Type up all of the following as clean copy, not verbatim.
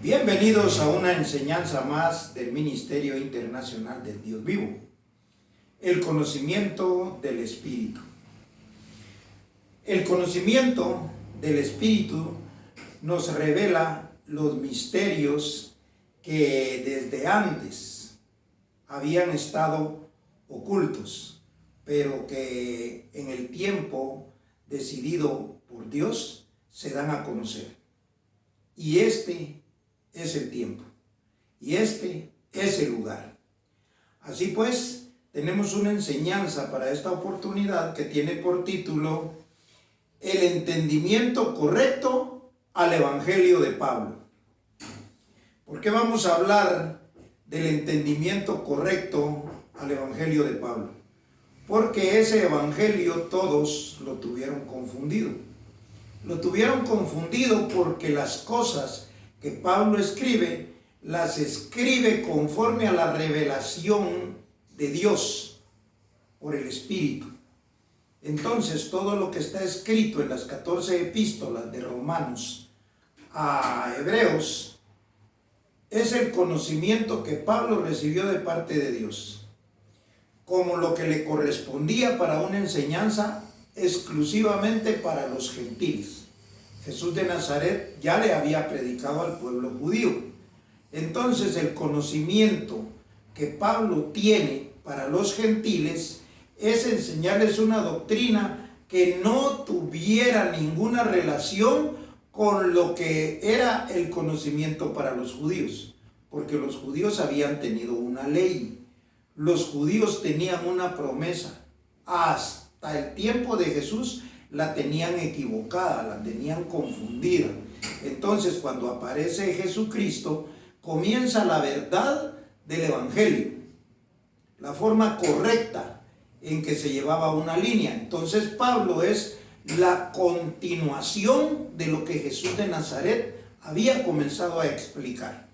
Bienvenidos a una enseñanza más del Ministerio Internacional del Dios Vivo, el conocimiento del Espíritu. El conocimiento del Espíritu nos revela los misterios que desde antes habían estado ocultos, pero que en el tiempo decidido por Dios se dan a conocer. Y este es el tiempo, y este es el lugar. Así pues, tenemos una enseñanza para esta oportunidad que tiene por título El entendimiento correcto al Evangelio de Pablo. ¿Por qué vamos a hablar del entendimiento correcto al Evangelio de Pablo? Porque ese Evangelio todos lo tuvieron confundido. Lo tuvieron confundido porque las cosas que Pablo escribe, las escribe conforme a la revelación de Dios por el Espíritu. Entonces, todo lo que está escrito en las 14 epístolas de Romanos a Hebreos es el conocimiento que Pablo recibió de parte de Dios, como lo que le correspondía para una enseñanza exclusivamente para los gentiles. Jesús de Nazaret ya le había predicado al pueblo judío. Entonces el conocimiento que Pablo tiene para los gentiles es enseñarles una doctrina que no tuviera ninguna relación con lo que era el conocimiento para los judíos, porque los judíos habían tenido una ley, los judíos tenían una promesa, hasta el tiempo de Jesús la tenían equivocada, la tenían confundida. Entonces, cuando aparece Jesucristo, comienza la verdad del Evangelio, la forma correcta en que se llevaba una línea. Entonces, Pablo es la continuación de lo que Jesús de Nazaret había comenzado a explicar.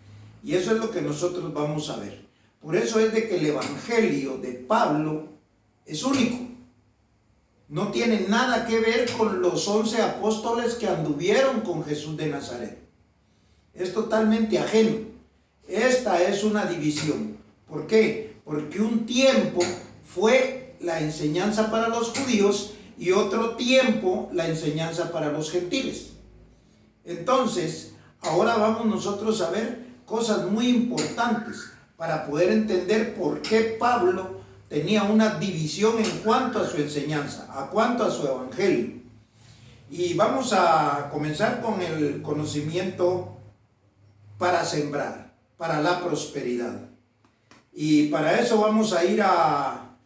Y eso es lo que nosotros vamos a ver. Por eso es de que el Evangelio de Pablo es único. No tiene nada que ver con los 11 apóstoles que anduvieron con Jesús de Nazaret. Es totalmente ajeno. Esta es una división. ¿Por qué? Porque un tiempo fue la enseñanza para los judíos y otro tiempo la enseñanza para los gentiles. Entonces, ahora vamos nosotros a ver cosas muy importantes para poder entender por qué Pablo tenía una división en cuanto a su enseñanza, a cuanto a su evangelio. Y vamos a comenzar con el conocimiento para sembrar, para la prosperidad. Y para eso vamos a ir a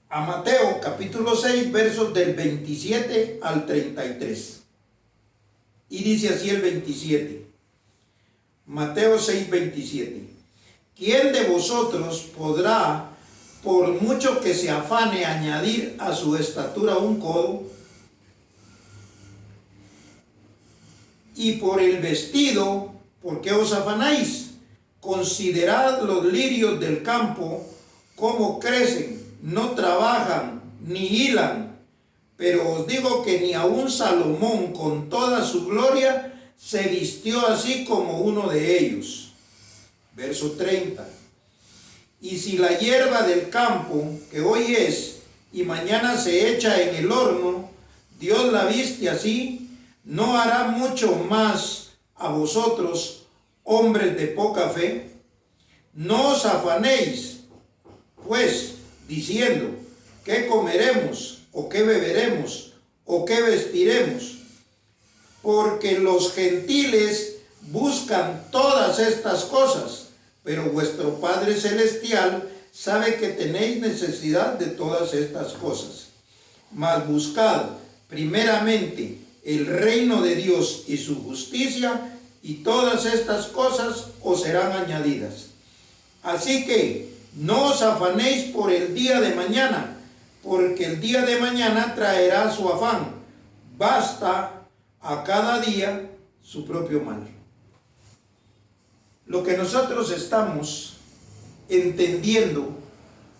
Mateo capítulo 6, versos del 27 al 33. Y dice así el 27. Mateo 6, 27. ¿Quién de vosotros podrá, por mucho que se afane, añadir a su estatura un codo? Y por el vestido, ¿por qué os afanáis? Considerad los lirios del campo, cómo crecen, no trabajan ni hilan. Pero os digo que ni aun Salomón con toda su gloria se vistió así como uno de ellos. Verso 30. Y si la hierba del campo, que hoy es y mañana se echa en el horno, Dios la viste así, ¿no hará mucho más a vosotros, hombres de poca fe? No os afanéis, pues, diciendo, ¿qué comeremos? ¿O qué beberemos? ¿O qué vestiremos? Porque los gentiles buscan todas estas cosas, pero vuestro Padre Celestial sabe que tenéis necesidad de todas estas cosas. Mas buscad primeramente el reino de Dios y su justicia, y todas estas cosas os serán añadidas. Así que no os afanéis por el día de mañana, porque el día de mañana traerá su afán. Basta a cada día su propio mal. Lo que nosotros estamos entendiendo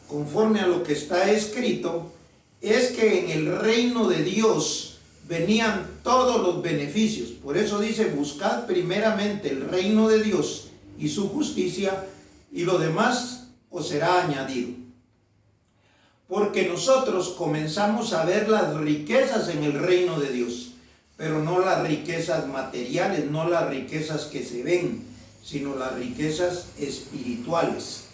conforme a lo que está escrito es que en el reino de Dios venían todos los beneficios. Por eso dice, buscad primeramente el reino de Dios y su justicia, y lo demás os será añadido. Porque nosotros comenzamos a ver las riquezas en el reino de Dios, pero no las riquezas materiales, no las riquezas que se ven, sino las riquezas espirituales.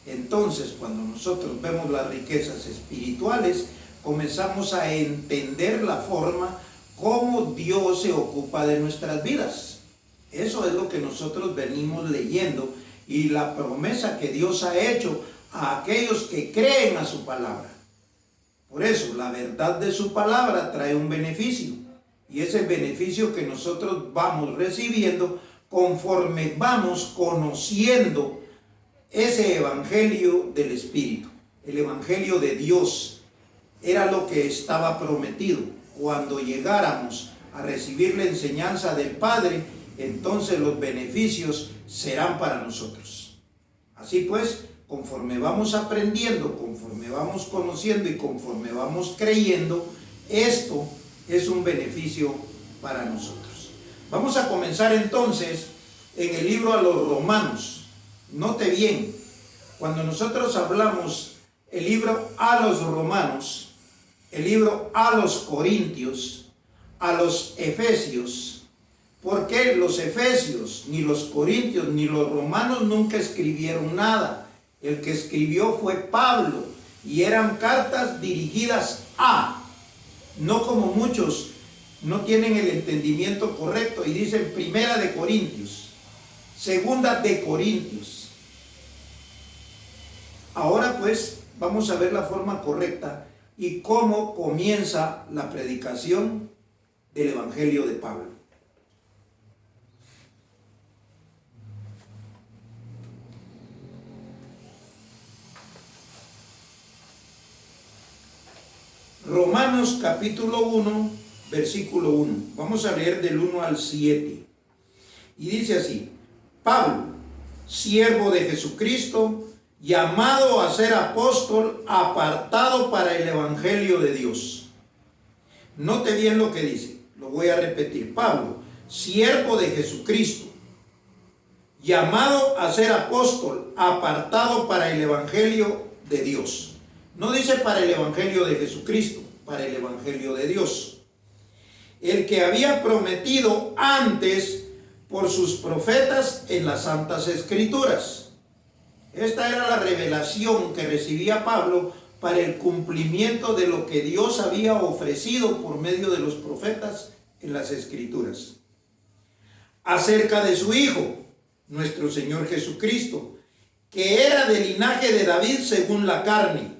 Entonces, cuando nosotros vemos las riquezas espirituales, comenzamos a entender la forma como Dios se ocupa de nuestras vidas. Eso es lo que nosotros venimos leyendo y la promesa que Dios ha hecho a aquellos que creen a su palabra. Por eso, la verdad de su palabra trae un beneficio, y ese beneficio que nosotros vamos recibiendo conforme vamos conociendo ese evangelio del Espíritu. El evangelio de Dios era lo que estaba prometido. Cuando llegáramos a recibir la enseñanza del Padre, entonces los beneficios serán para nosotros. Así pues, conforme vamos aprendiendo, conforme vamos conociendo y conforme vamos creyendo, esto es un beneficio para nosotros. Vamos a comenzar entonces en el libro a los Romanos. Note bien, cuando nosotros hablamos el libro a los Romanos, el libro a los Corintios, a los Efesios, porque los Efesios, ni los Corintios, ni los Romanos nunca escribieron nada. El que escribió fue Pablo, y eran cartas dirigidas a, no como muchos no tienen el entendimiento correcto y dicen primera de Corintios, segunda de Corintios. Ahora pues vamos a ver la forma correcta y cómo comienza la predicación del Evangelio de Pablo. Romanos capítulo 1, versículo 1. Vamos a leer del 1 al 7. Y dice así: Pablo, siervo de Jesucristo, llamado a ser apóstol, apartado para el evangelio de Dios. Note bien lo que dice, lo voy a repetir. Pablo, siervo de Jesucristo, llamado a ser apóstol, apartado para el evangelio de Dios. No dice para el evangelio de Jesucristo, para el evangelio de Dios. El que había prometido antes por sus profetas en las Santas Escrituras. Esta era la revelación que recibía Pablo para el cumplimiento de lo que Dios había ofrecido por medio de los profetas en las Escrituras. Acerca de su Hijo, nuestro Señor Jesucristo, que era del linaje de David según la carne,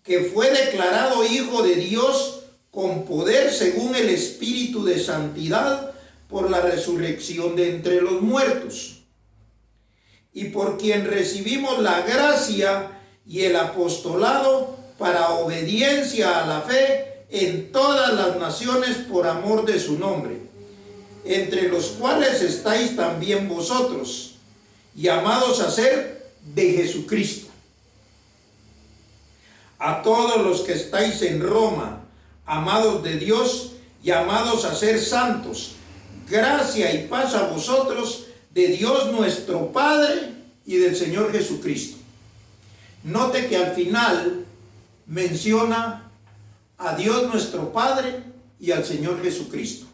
que fue declarado Hijo de Dios con poder según el Espíritu de Santidad por la resurrección de entre los muertos, y por quien recibimos la gracia y el apostolado para obediencia a la fe en todas las naciones por amor de su nombre, entre los cuales estáis también vosotros, llamados a ser de Jesucristo. A todos los que estáis en Roma, amados de Dios, llamados a ser santos, gracia y paz a vosotros, de Dios nuestro Padre y del Señor Jesucristo. Note que al final menciona a Dios nuestro Padre y al Señor Jesucristo.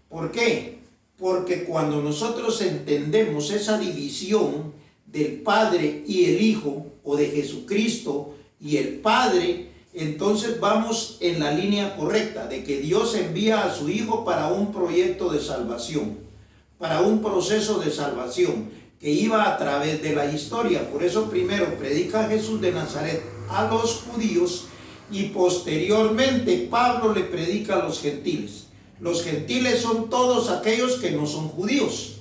¿Por qué? Porque cuando nosotros entendemos esa división del Padre y el Hijo, o de Jesucristo y el Padre, entonces vamos en la línea correcta de que Dios envía a su Hijo para un proyecto de salvación, para un proceso de salvación que iba a través de la historia. Por eso primero predica Jesús de Nazaret a los judíos y posteriormente Pablo le predica a los gentiles. Los gentiles son todos aquellos que no son judíos.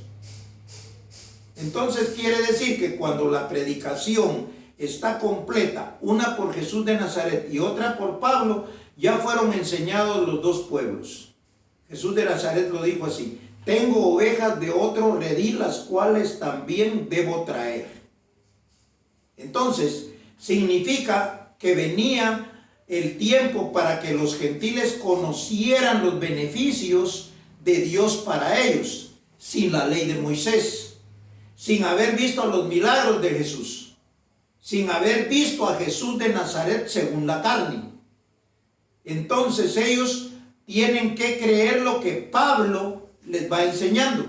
Entonces quiere decir que cuando la predicación está completa, una por Jesús de Nazaret y otra por Pablo, ya fueron enseñados los dos pueblos. Jesús de Nazaret lo dijo así: tengo ovejas de otro redil, las cuales también debo traer. Entonces, significa que venía el tiempo para que los gentiles conocieran los beneficios de Dios para ellos, sin la ley de Moisés, sin haber visto los milagros de Jesús, sin haber visto a Jesús de Nazaret según la carne. Entonces ellos tienen que creer lo que Pablo les va enseñando,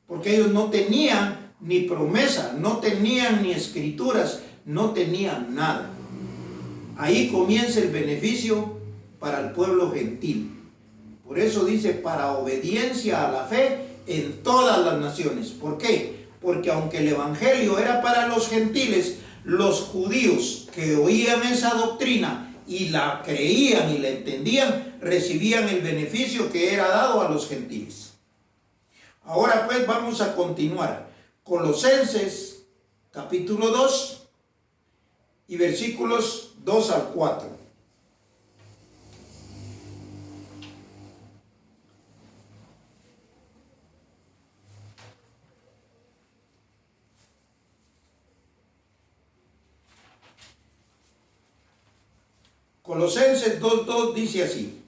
porque ellos no tenían ni promesa, no tenían ni escrituras, no tenían nada. Ahí comienza el beneficio para el pueblo gentil. Por eso dice, para obediencia a la fe en todas las naciones. ¿Por qué? Porque aunque el evangelio era para los gentiles, los judíos que oían esa doctrina y la creían y la entendían, recibían el beneficio que era dado a los gentiles. Ahora pues vamos a continuar. Colosenses capítulo 2 y versículos 2 al 4. Colosenses 2:2 dice así: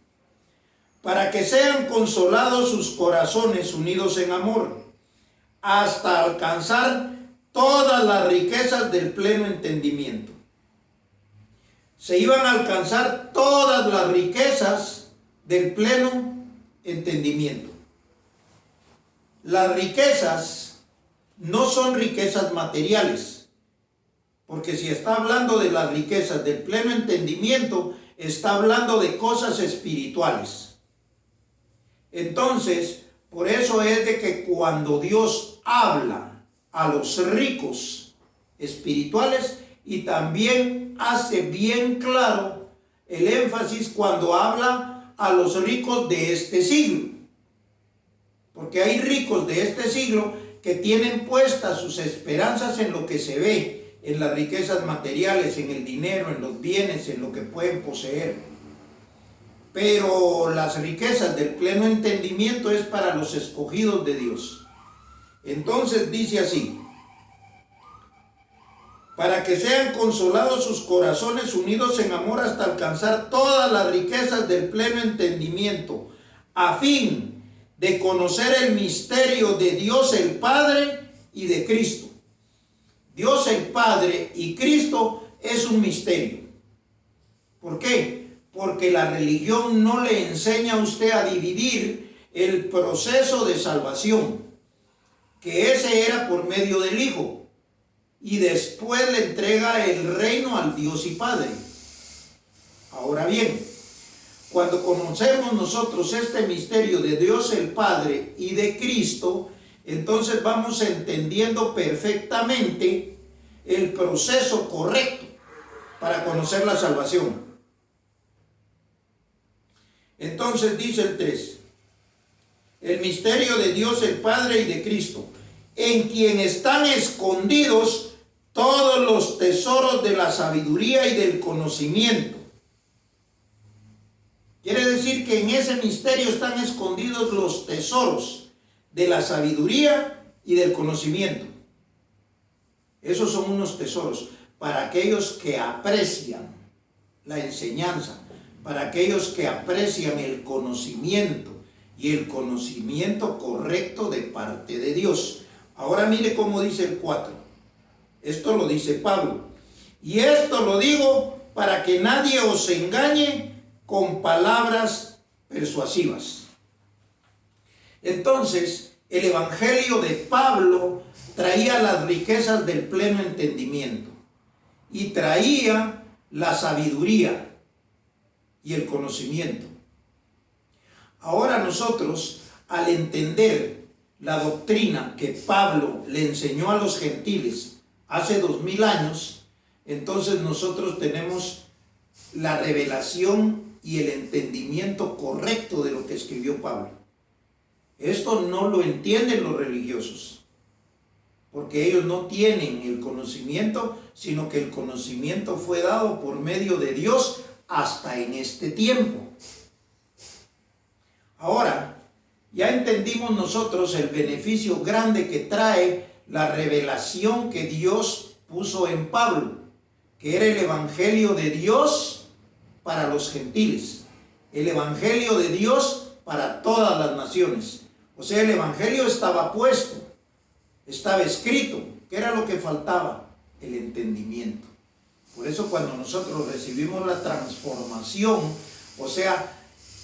para que sean consolados sus corazones unidos en amor, hasta alcanzar todas las riquezas del pleno entendimiento. Se iban a alcanzar todas las riquezas del pleno entendimiento. Las riquezas no son riquezas materiales, porque si está hablando de las riquezas del pleno entendimiento, está hablando de cosas espirituales. Entonces, por eso es de que cuando Dios habla a los ricos espirituales, y también hace bien claro el énfasis cuando habla a los ricos de este siglo. Porque hay ricos de este siglo que tienen puestas sus esperanzas en lo que se ve, en las riquezas materiales, en el dinero, en los bienes, en lo que pueden poseer. Pero las riquezas del pleno entendimiento es para los escogidos de Dios. Entonces dice así: para que sean consolados sus corazones unidos en amor hasta alcanzar todas las riquezas del pleno entendimiento, a fin de conocer el misterio de Dios el Padre y de Cristo. Dios el Padre y Cristo es un misterio. ¿Por qué? Porque la religión no le enseña a usted a dividir el proceso de salvación, que ese era por medio del Hijo, y después le entrega el reino al Dios y Padre. Ahora bien, cuando conocemos nosotros este misterio de Dios el Padre y de Cristo, entonces vamos entendiendo perfectamente el proceso correcto para conocer la salvación. Entonces dice el 3, el misterio de Dios el Padre y de Cristo, en quien están escondidos todos los tesoros de la sabiduría y del conocimiento. Quiere decir que en ese misterio están escondidos los tesoros de la sabiduría y del conocimiento. Esos son unos tesoros para aquellos que aprecian la enseñanza, para aquellos que aprecian el conocimiento y el conocimiento correcto de parte de Dios. Ahora mire cómo dice el 4. Esto lo dice Pablo. Y esto lo digo para que nadie os engañe con palabras persuasivas. Entonces, el evangelio de Pablo traía las riquezas del pleno entendimiento y traía la sabiduría y el conocimiento. Ahora nosotros, al entender la doctrina que Pablo le enseñó a los gentiles hace 2000 años, entonces nosotros tenemos la revelación y el entendimiento correcto de lo que escribió Pablo. Esto no lo entienden los religiosos, porque ellos no tienen el conocimiento, sino que el conocimiento fue dado por medio de Dios hasta en este tiempo. Ahora, ya entendimos nosotros el beneficio grande que trae la revelación que Dios puso en Pablo. que era el evangelio de Dios para los gentiles, el evangelio de Dios para todas las naciones. O sea, el evangelio estaba puesto, estaba escrito. ¿Qué era lo que faltaba? El entendimiento. Por eso cuando nosotros recibimos la transformación, o sea,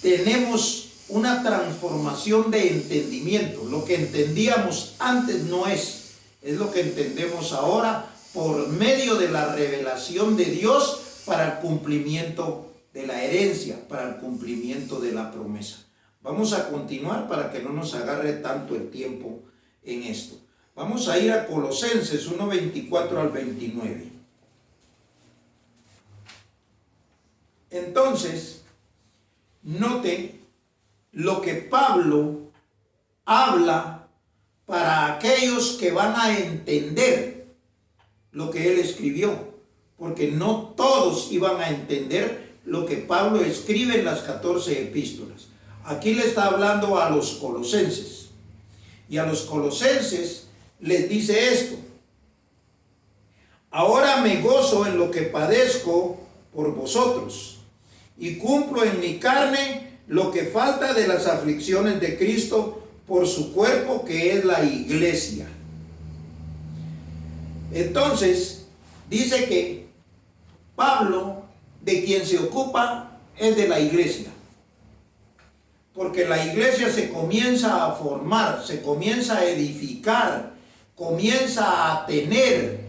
tenemos una transformación de entendimiento. Lo que entendíamos antes no es lo que entendemos ahora por medio de la revelación de Dios para el cumplimiento de la herencia, para el cumplimiento de la promesa. Vamos a continuar para que no nos agarre tanto el tiempo en esto. Vamos a ir a Colosenses 1:24 al 29. Entonces, note lo que Pablo habla para aquellos que van a entender lo que él escribió, porque no todos iban a entender lo que Pablo escribe en las 14 epístolas. Aquí le está hablando a los colosenses, y a los colosenses les dice esto: ahora me gozo en lo que padezco por vosotros, y cumplo en mi carne lo que falta de las aflicciones de Cristo por su cuerpo, que es la iglesia. Entonces, dice que Pablo, de quien se ocupa, es de la iglesia. Porque la iglesia se comienza a formar, se comienza a edificar, comienza a tener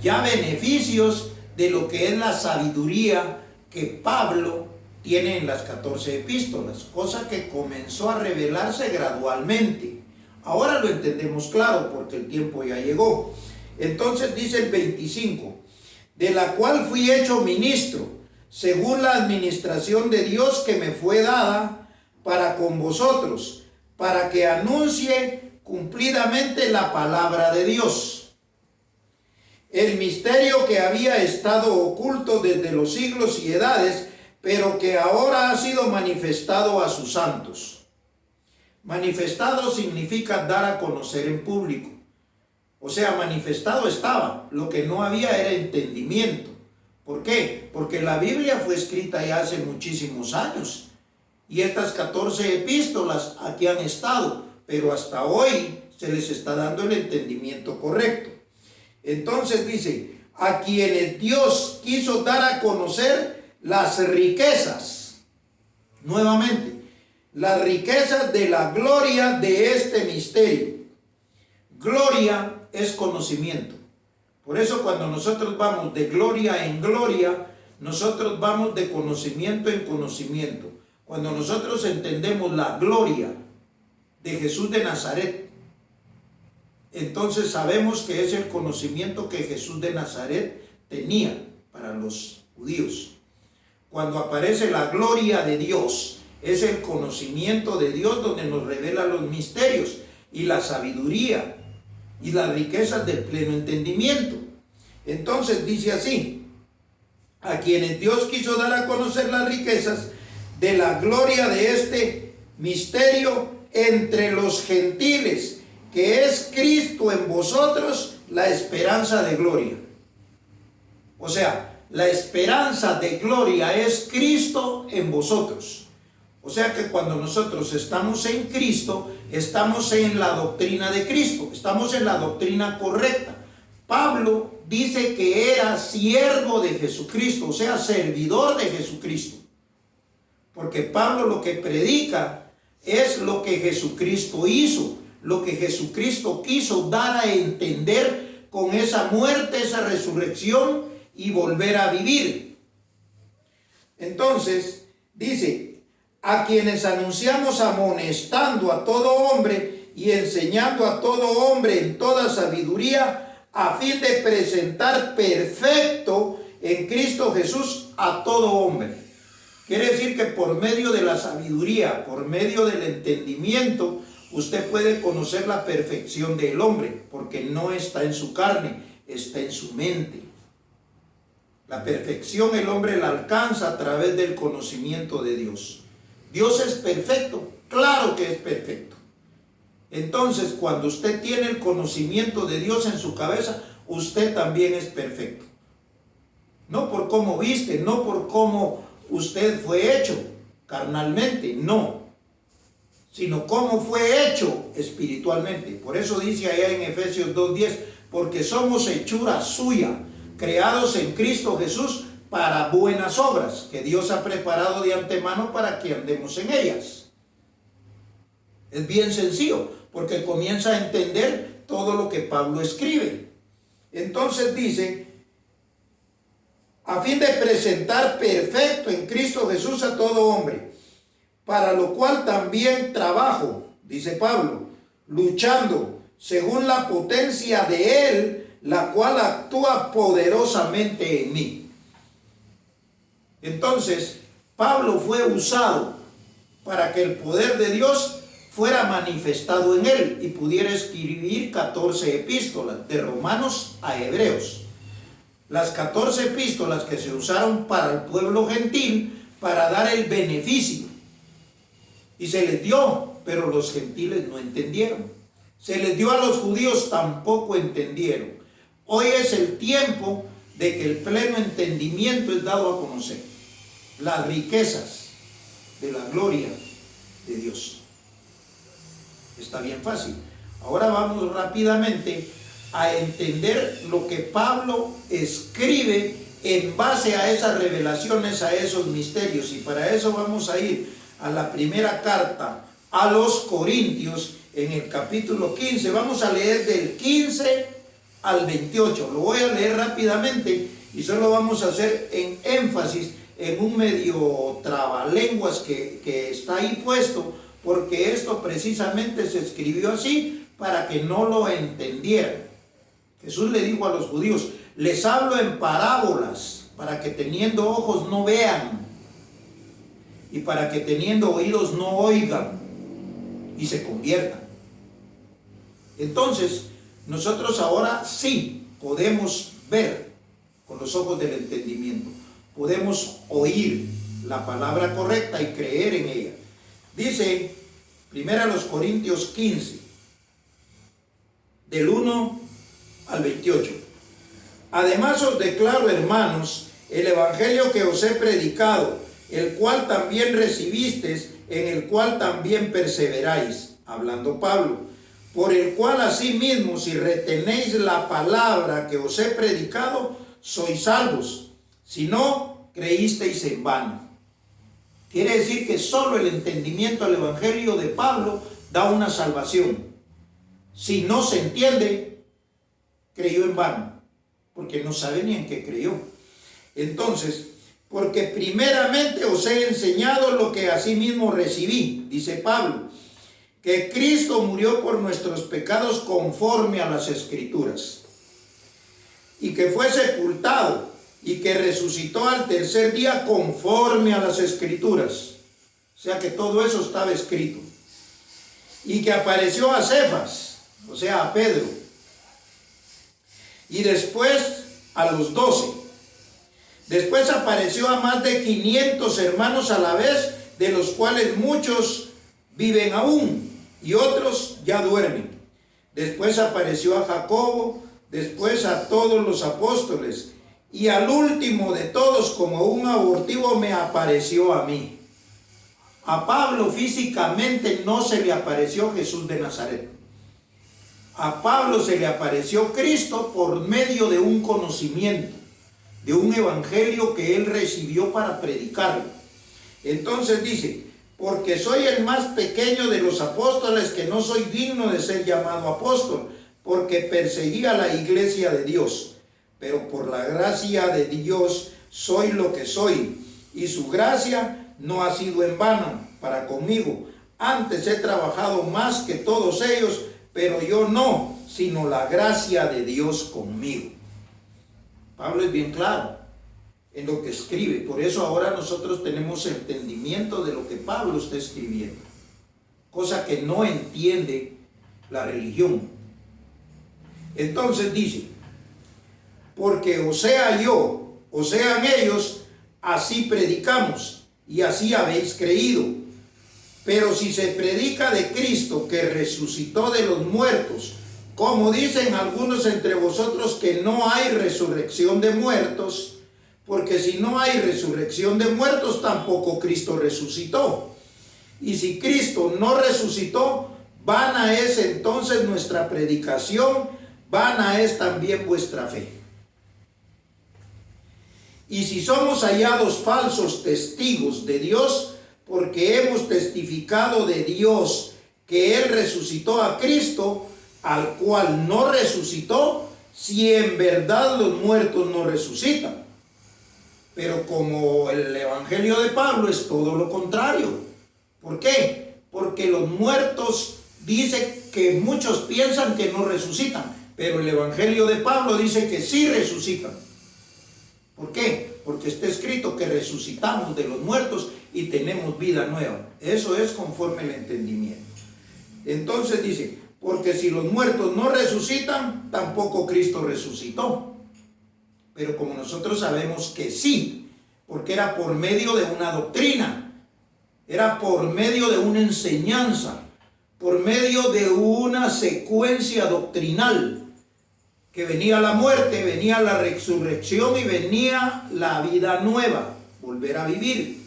ya beneficios de lo que es la sabiduría que Pablo tiene en las 14 epístolas, cosa que comenzó a revelarse gradualmente. Ahora lo entendemos claro porque el tiempo ya llegó. Entonces dice el 25, de la cual fui hecho ministro, según la administración de Dios que me fue dada para con vosotros, para que anuncie cumplidamente la palabra de Dios, el misterio que había estado oculto desde los siglos y edades, pero que ahora ha sido manifestado a sus santos. Manifestado significa dar a conocer en público. O sea, manifestado estaba, lo que no había era entendimiento. ¿Por qué? Porque la Biblia fue escrita ya hace muchísimos años, y estas 14 epístolas aquí han estado, pero hasta hoy se les está dando el entendimiento correcto. Entonces dice, a quienes Dios quiso dar a conocer las riquezas, nuevamente, las riquezas de la gloria de este misterio. Gloria es conocimiento. Por eso cuando nosotros vamos de gloria en gloria, nosotros vamos de conocimiento en conocimiento. Cuando nosotros entendemos la gloria de Jesús de Nazaret, entonces sabemos que es el conocimiento que Jesús de Nazaret tenía para los judíos. Cuando aparece la gloria de Dios, es el conocimiento de Dios donde nos revela los misterios y la sabiduría y las riquezas del pleno entendimiento. Entonces dice así, a quienes Dios quiso dar a conocer las riquezas de la gloria de este misterio entre los gentiles, que es Cristo en vosotros, la esperanza de gloria. O sea, la esperanza de gloria es Cristo en vosotros. O sea que cuando nosotros estamos en Cristo, estamos en la doctrina de Cristo, estamos en la doctrina correcta. Pablo dice que era siervo de Jesucristo, o sea, servidor de Jesucristo. Porque Pablo lo que predica es lo que Jesucristo hizo, lo que Jesucristo quiso dar a entender con esa muerte, esa resurrección y volver a vivir. Entonces, dice, a quienes anunciamos amonestando a todo hombre y enseñando a todo hombre en toda sabiduría, a fin de presentar perfecto en Cristo Jesús a todo hombre. Quiere decir que por medio de la sabiduría, por medio del entendimiento, usted puede conocer la perfección del hombre, porque no está en su carne, está en su mente. La perfección el hombre la alcanza a través del conocimiento de Dios. Dios es perfecto, claro que es perfecto. Entonces, cuando usted tiene el conocimiento de Dios en su cabeza, usted también es perfecto. no por cómo viste, no por cómo usted fue hecho carnalmente, no, sino cómo fue hecho espiritualmente. Por eso dice allá en Efesios 2:10, porque somos hechura suya, creados en Cristo Jesús para buenas obras, que Dios ha preparado de antemano para que andemos en ellas. Es bien sencillo, porque comienza a entender todo lo que Pablo escribe. Entonces dice, a fin de presentar perfecto en Cristo Jesús a todo hombre, para lo cual también trabajo, dice Pablo, luchando según la potencia de Él, la cual actúa poderosamente en mí. Entonces, Pablo fue usado para que el poder de Dios fuera manifestado en él y pudiera escribir 14 epístolas, de Romanos a Hebreos. Las 14 epístolas que se usaron para el pueblo gentil para dar el beneficio. Y se les dio, pero los gentiles no entendieron. Se les dio a los judíos, tampoco entendieron. Hoy es el tiempo de que el pleno entendimiento es dado a conocer. Las riquezas de la gloria de Dios. Está bien fácil. Ahora vamos rápidamente a entender lo que Pablo escribe en base a esas revelaciones, a esos misterios. Y para eso vamos a ir a la primera carta a los Corintios en el capítulo 15. Vamos a leer del 15 al 28. Lo voy a leer rápidamente y solo vamos a hacer en énfasis en un medio trabalenguas que está ahí puesto, porque esto precisamente se escribió así para que no lo entendieran. Jesús le dijo a los judíos, les hablo en parábolas para que teniendo ojos no vean y para que teniendo oídos no oigan y se conviertan. Entonces, nosotros ahora sí podemos ver con los ojos del entendimiento, podemos oír la palabra correcta y creer en ella. Dice, 1 Corintios 15, del 1 al 28. Además os declaro, hermanos, el evangelio que os he predicado, el cual también recibisteis, en el cual también perseveráis, hablando Pablo, por el cual asimismo, si retenéis la palabra que os he predicado, sois salvos, si no, creísteis en vano. Quiere decir que solo el entendimiento al evangelio de Pablo da una salvación. Si no se entiende, creyó en vano, porque no sabe ni en qué creyó. Entonces, porque primeramente os he enseñado lo que asimismo recibí, dice Pablo, que Cristo murió por nuestros pecados conforme a las Escrituras, y que fue sepultado, y que resucitó al tercer día conforme a las Escrituras. O sea que todo eso estaba escrito. Y que apareció a Cefas, o sea a Pedro, y después a los 12. Después apareció a más de 500 hermanos a la vez, de los cuales muchos viven aún y otros ya duermen. Después apareció a Jacobo, después a todos los apóstoles, y al último de todos, como un abortivo, me apareció a mí. A Pablo físicamente no se le apareció Jesús de Nazaret. A Pablo se le apareció Cristo por medio de un conocimiento, de un evangelio que él recibió para predicarlo. Entonces dice, porque soy el más pequeño de los apóstoles, que no soy digno de ser llamado apóstol, porque perseguí a la iglesia de Dios. Pero por la gracia de Dios soy lo que soy, y su gracia no ha sido en vano para conmigo. Antes he trabajado más que todos ellos, pero yo no, sino la gracia de Dios conmigo. Pablo es bien claro en lo que escribe. Por eso ahora nosotros tenemos entendimiento de lo que Pablo está escribiendo, cosa que no entiende la religión. Entonces dice, porque o sea yo, o sean ellos, así predicamos, y así habéis creído. Pero si se predica de Cristo, que resucitó de los muertos, como dicen algunos entre vosotros que no hay resurrección de muertos, porque si no hay resurrección de muertos, tampoco Cristo resucitó. Y si Cristo no resucitó, vana es entonces nuestra predicación, vana es también vuestra fe. Y si somos hallados falsos testigos de Dios, porque hemos testificado de Dios que Él resucitó a Cristo, al cual no resucitó, si en verdad los muertos no resucitan. Pero como el evangelio de Pablo es todo lo contrario. ¿Por qué? Porque los muertos, dice que muchos piensan que no resucitan, pero el evangelio de Pablo dice que sí resucitan. ¿Por qué? Porque está escrito que resucitamos de los muertos y tenemos vida nueva. Eso es conforme al entendimiento. Entonces dice, porque si los muertos no resucitan, tampoco Cristo resucitó. Pero como nosotros sabemos que sí, porque era por medio de una doctrina, era por medio de una enseñanza, por medio de una secuencia doctrinal, que venía la muerte, venía la resurrección y venía la vida nueva, volver a vivir.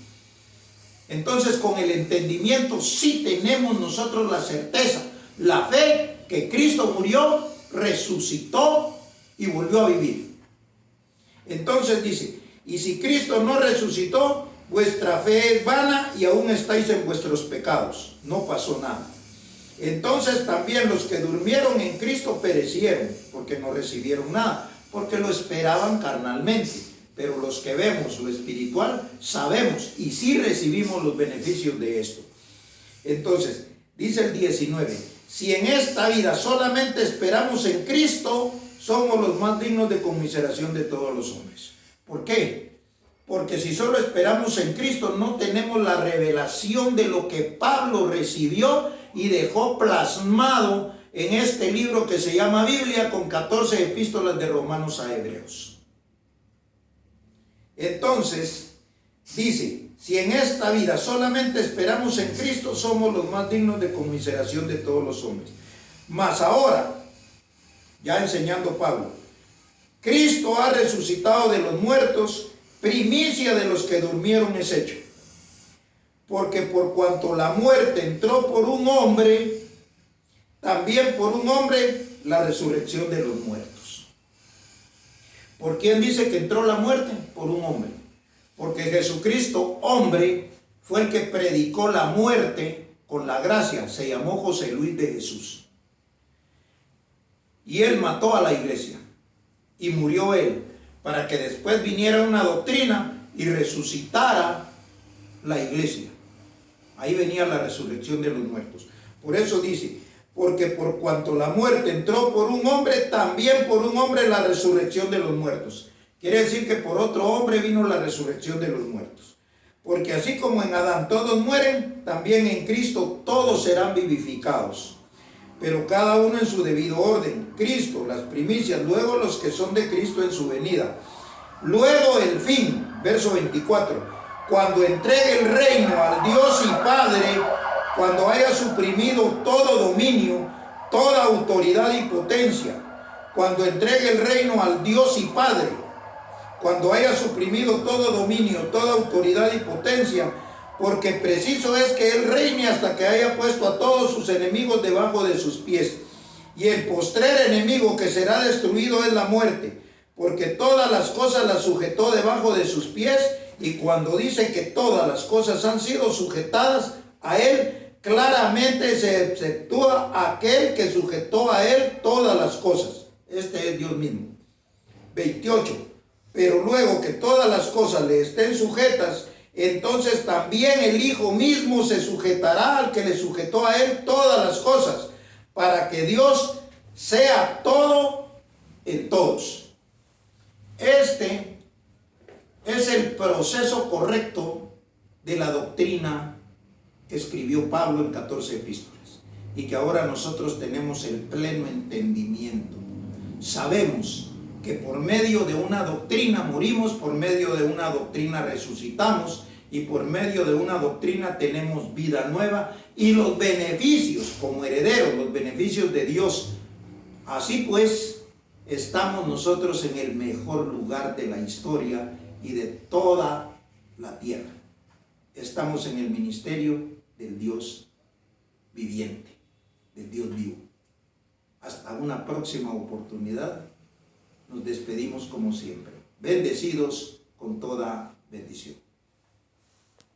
Entonces, con el entendimiento sí tenemos nosotros la certeza, la fe, que Cristo murió, resucitó y volvió a vivir. Entonces dice, y si Cristo no resucitó, vuestra fe es vana y aún estáis en vuestros pecados. No pasó nada. Entonces también los que durmieron en Cristo perecieron, porque no recibieron nada, porque lo esperaban carnalmente. Pero los que vemos lo espiritual, sabemos y sí recibimos los beneficios de esto. Entonces, dice el 19, si en esta vida solamente esperamos en Cristo, somos los más dignos de conmiseración de todos los hombres. ¿Por qué? Porque si solo esperamos en Cristo, no tenemos la revelación de lo que Pablo recibió y dejó plasmado en este libro que se llama Biblia, con 14 epístolas de Romanos a Hebreos. Entonces, dice, si en esta vida solamente esperamos en Cristo, somos los más dignos de conmiseración de todos los hombres. Mas ahora, ya enseñando Pablo, Cristo ha resucitado de los muertos, primicia de los que durmieron es hecho. Porque por cuanto la muerte entró por un hombre, también por un hombre la resurrección de los muertos. ¿Por quién dice que entró la muerte? Por un hombre. Porque Jesucristo, hombre, fue el que predicó la muerte con la gracia. Se llamó José Luis de Jesús. Y él mató a la iglesia. Y murió él, para que después viniera una doctrina y resucitara la iglesia. Ahí venía la resurrección de los muertos. Por eso dice, porque por cuanto la muerte entró por un hombre, también por un hombre la resurrección de los muertos. Quiere decir que por otro hombre vino la resurrección de los muertos. Porque así como en Adán todos mueren, también en Cristo todos serán vivificados. Pero cada uno en su debido orden. Cristo, las primicias, luego los que son de Cristo en su venida. Luego el fin, verso 24. Cuando entregue el reino al Dios y Padre, cuando haya suprimido todo dominio, toda autoridad y potencia, cuando entregue el reino al Dios y Padre, cuando haya suprimido todo dominio, toda autoridad y potencia, porque preciso es que Él reine hasta que haya puesto a todos sus enemigos debajo de sus pies. Y el postrer enemigo que será destruido es la muerte, porque todas las cosas las sujetó debajo de sus pies. Y cuando dice que todas las cosas han sido sujetadas a Él, claramente se exceptúa aquel que sujetó a Él todas las cosas. Este es Dios mismo. 28. Pero luego que todas las cosas le estén sujetas, entonces también el Hijo mismo se sujetará al que le sujetó a Él todas las cosas, para que Dios sea todo en todos. Este es el proceso correcto de la doctrina que escribió Pablo en 14 epístolas y que ahora nosotros tenemos el pleno entendimiento. Sabemos que por medio de una doctrina morimos, por medio de una doctrina resucitamos y por medio de una doctrina tenemos vida nueva y los beneficios como herederos, los beneficios de Dios. Así pues, estamos nosotros en el mejor lugar de la historia y de toda la tierra. Estamos en el ministerio del Dios viviente, del Dios vivo. Hasta una próxima oportunidad. Nos despedimos como siempre, bendecidos con toda bendición.